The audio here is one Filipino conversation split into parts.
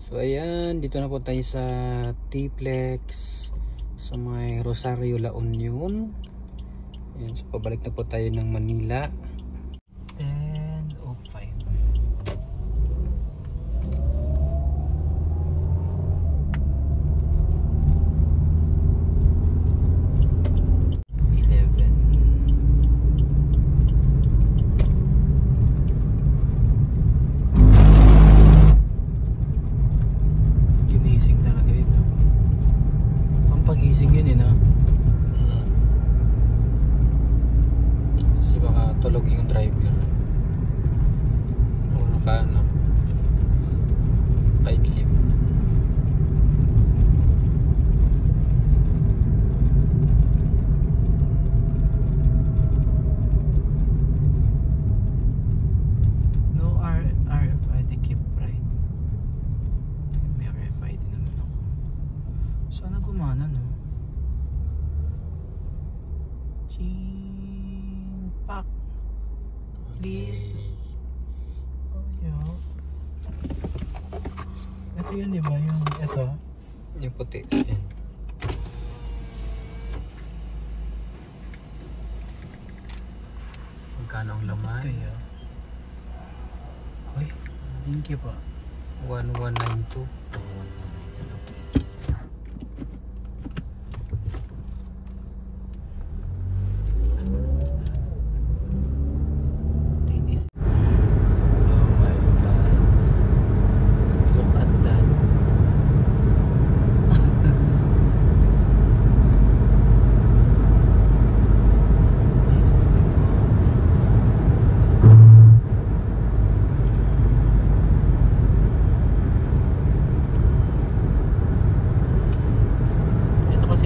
So ayan, dito na po tayo sa T-Plex sa may Rosario, La Union. Ayan, so pabalik na po tayo ng Manila. 10:05. Pagising yun eh, no? Kasi baka tulog yung driver o naka ano, tight lip. No RFID, keep right. May RFID naman ako. Sana gumana, no? Pak, please. Oh, yeah. Ito yun, di ba? Yung ito. Yung puti. Ayan. Magkano ang laman? Kaya. Uy, thank you pa. 1192.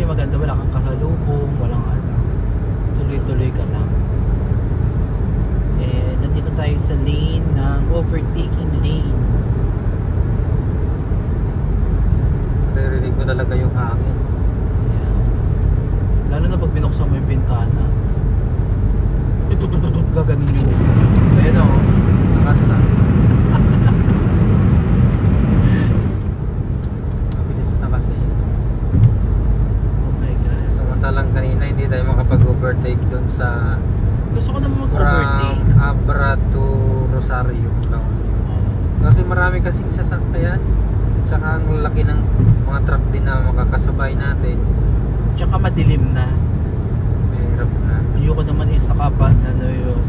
Maganda, wala kang kasalubong, walang ano, tuloy-tuloy ka lang. Eh, nandito tayo sa lane ng overtaking lane. Naririnig ko talaga yung hangin. Yeah. Lalo na pag binuksan mo yung bintana, gaganon yung ayun o, Nakas na. Mabilis na kasi. Samantalang kanina hindi tayo makapag-overtake doon sa gusto ko naman mag-overtake from Abra to Rosario, La Union. Kasi marami kasing sasakyan, tsaka ang laki ng mga truck din na makakasabay natin. Tsaka madilim na. Mahirap na. Ayoko naman isa ka pa, ano yung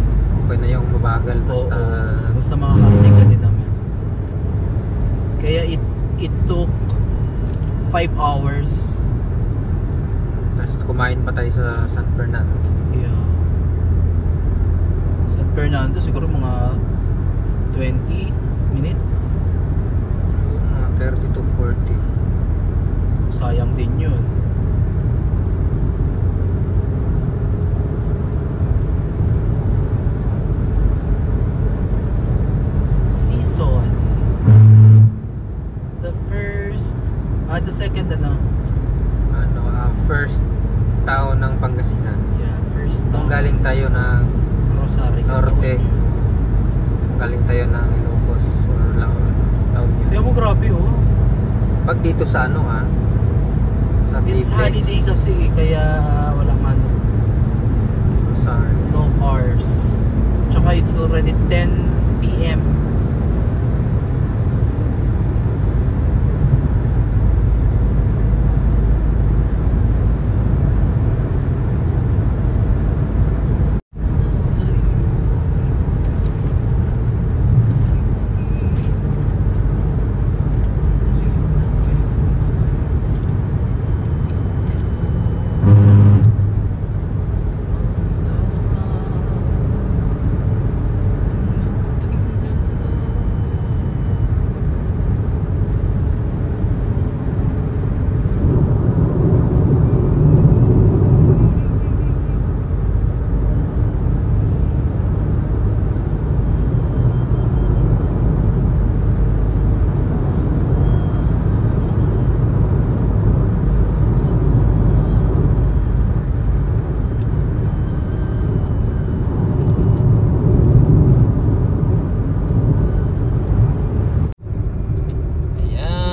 Okay na yung mabagal basta. oo, basta makakarating ka din naman. Kaya it took 5 hours. Tapos kumain pa tayo sa San Fernando. Yeah. San Fernando siguro mga 20 minutes. Mga 30 to 40. Sayang din yun. Season. The second ano? First town ng Pangasinan. Yeah, first town. Galing tayo ng Rosario Norte. Galing tayo ng Ilocos or La Union. Kaya mo grabe oh. Pag dito sa ano sa It's T-Plex, holiday kasi kaya walang ano. Sorry. No cars. Tsaka it's already 10 PM.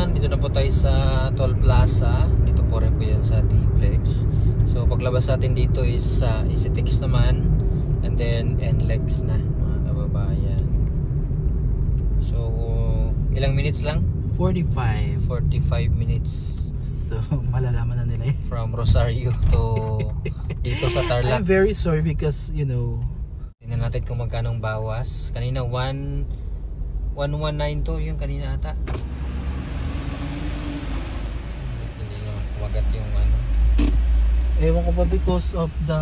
everyone, dito na po tayo sa Toll Plaza. Dito po rin po yan sa T-Flex. So paglabas natin dito is EasyTix naman, and then NLEX na mga kababayan. So ilang minutes lang? 45 minutes. So malalaman na nila yun. From Rosario to dito sa Tarlac. I'm very sorry because you know, tingnan natin kung magkano ang bawas. Kanina 1192 yung kanina ata. Hindi naman kumagat yung ano. ewan ko pa because of the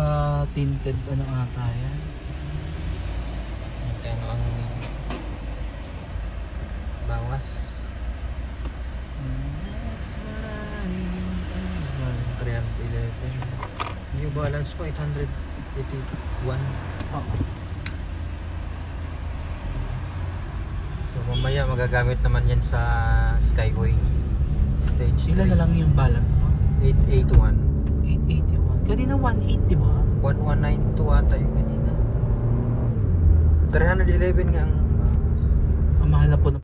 tinted ano ata yan. Magkano ang bawas? 311. Yung balance ko 881. Oh. So mamaya magagamit naman yan sa Skyway Stage 3. Ilan na lang yung balance mo? 881. 881. Kanina 180 di ba? 1192 ata yung kanina. 311 nga ang Ang mahal na po na.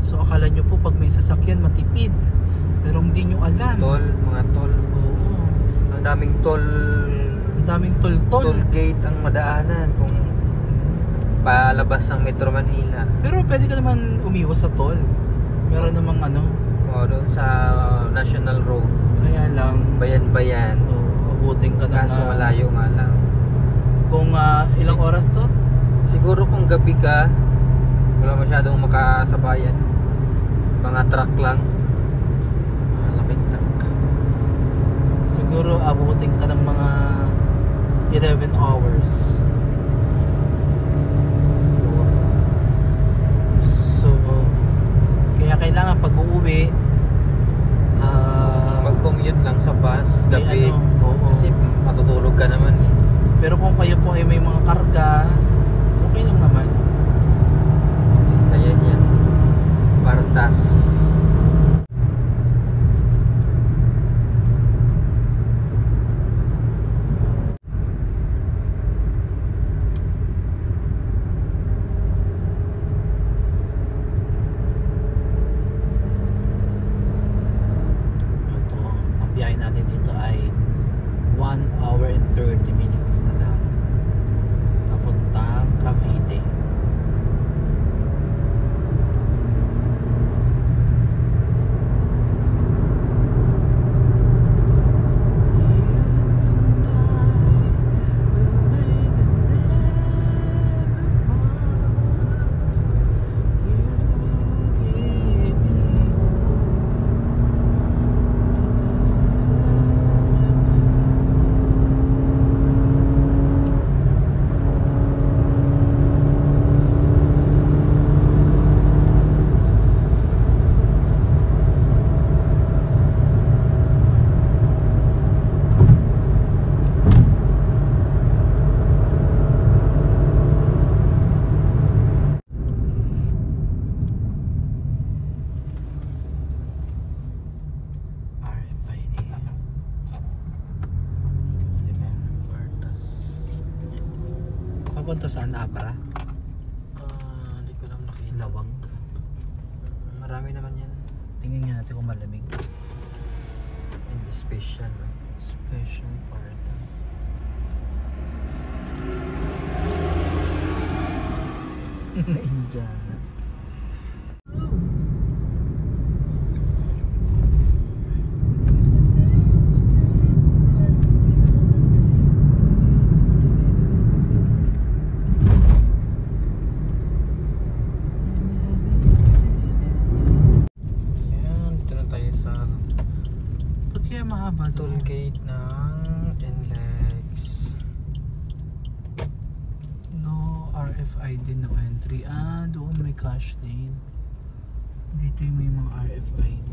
So akala nyo po pag may sasakyan matipid. Pero hindi nyo alam. toll, mga toll. Oo. Ang daming toll. Ang daming tol-tol. Toll gate ang madaanan kung palabas ng Metro Manila. Pero pwede ka naman umiwas sa toll. Meron namang ano. O doon sa National Road. Kaya lang. Bayan-bayan. Abutin ka na. Kaso malayo nga lang. Kung ilang oras to? Siguro kung gabi ka, wala masyadong makasabayan. Mga truck lang. Malaking truck. Siguro abutin ka ng mga 11 hours. So, kaya kailangan pag uuwi, mag-commute lang sa bus, gabi. oo. Kasi matutulog ka naman eh. Pero kung kayo po ay may mga karga, okay lang naman. Kaya yan. Partas. Ito, ang biyahe natin dito ay 1 hour and 30 minutes na lang. Papuntang Cavite. Papunta saan? Abra? Hindi ko lang nakita. Lawag? Marami naman yan. Tingnan nga natin kung malamig. And special. Special part. Indiana. Mahaba Toll gate ng NLEX. No RFID, no entry. Doon may cash lane. Dito yung may mga RFID.